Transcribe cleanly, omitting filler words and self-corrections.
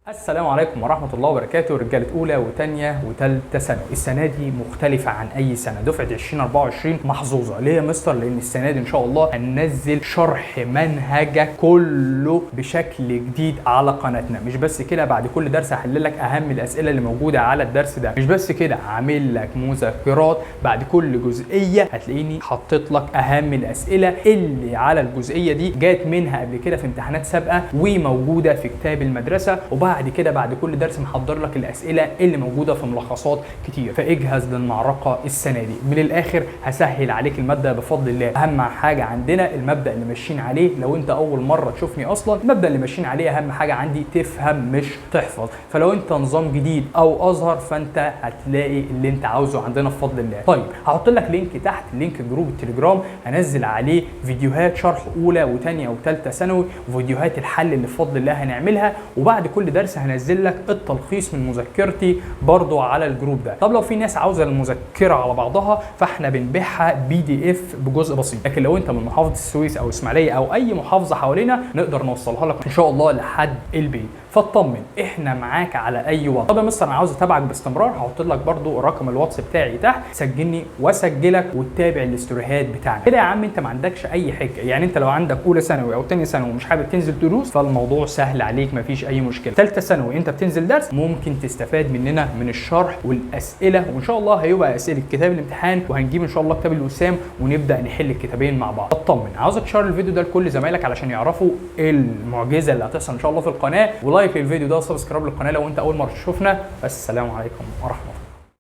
السلام عليكم ورحمة الله وبركاته. رجالة أولى وتانية وتالتة ثانوي، السنة دي مختلفة عن أي سنة. دفعة 2024 محظوظة. ليه يا مستر؟ لأن السنة دي إن شاء الله هننزل شرح منهجك كله بشكل جديد على قناتنا. مش بس كده، بعد كل درس هحل لك أهم الأسئلة اللي موجودة على الدرس ده. مش بس كده، عامل لك مذكرات بعد كل جزئية هتلاقيني حطيت لك أهم الأسئلة اللي على الجزئية دي جات منها قبل كده في امتحانات سابقة وموجودة في كتاب المدرسة. وبعد كده بعد كل درس محضر لك الاسئله اللي موجوده في ملخصات كتير. فاجهز للمعركه السنه دي. من الاخر هسهل عليك الماده بفضل الله. اهم حاجه عندنا المبدا اللي ماشيين عليه. لو انت اول مره تشوفني اصلا، المبدا اللي ماشيين عليه اهم حاجه عندي تفهم مش تحفظ. فلو انت نظام جديد او ازهر فانت هتلاقي اللي انت عاوزه عندنا بفضل الله. طيب هحط لك لينك تحت، لينك جروب التليجرام، هنزل عليه فيديوهات شرح اولى وثانيه وثالثه ثانوي وفيديوهات الحل اللي بفضل الله هنعملها. وبعد كل درس هنزل لك التلخيص من مذكرتي برضو على الجروب ده. طب لو في ناس عاوزه المذكره على بعضها فاحنا بنبيعها PDF بجزء بسيط، لكن لو انت من محافظه السويس او اسماعيليه او اي محافظه حوالينا نقدر نوصلها لك ان شاء الله لحد البيت. فاطمن، احنا معاك على اي وقت. طب يا مستر انا عاوز اتابعك باستمرار، هحط لك برضو رقم الواتس بتاعي تحت، سجلني واسجلك وتتابع الاستوريهات بتاعنا كده. يا عم انت ما عندكش اي حاجه، يعني انت لو عندك اولى ثانوي او ثانيه ثانوي ومش حابب تنزل دروس فالموضوع سهل عليك، مفيش اي مشكله. ثالثه ثانوي انت بتنزل درس ممكن تستفاد مننا من الشرح والاسئله، وان شاء الله هيبقى اسئله كتاب الامتحان وهنجيب ان شاء الله كتاب الوسام ونبدا نحل الكتابين مع بعض. اطمن، عاوزك تشير الفيديو ده لكل زمايلك علشان يعرفوا المعجزه اللي هتحصل ان شاء الله في القناه، ولايك للفيديو ده وسبسكرايب للقناه لو انت اول مره تشوفنا. السلام عليكم ورحمه الله.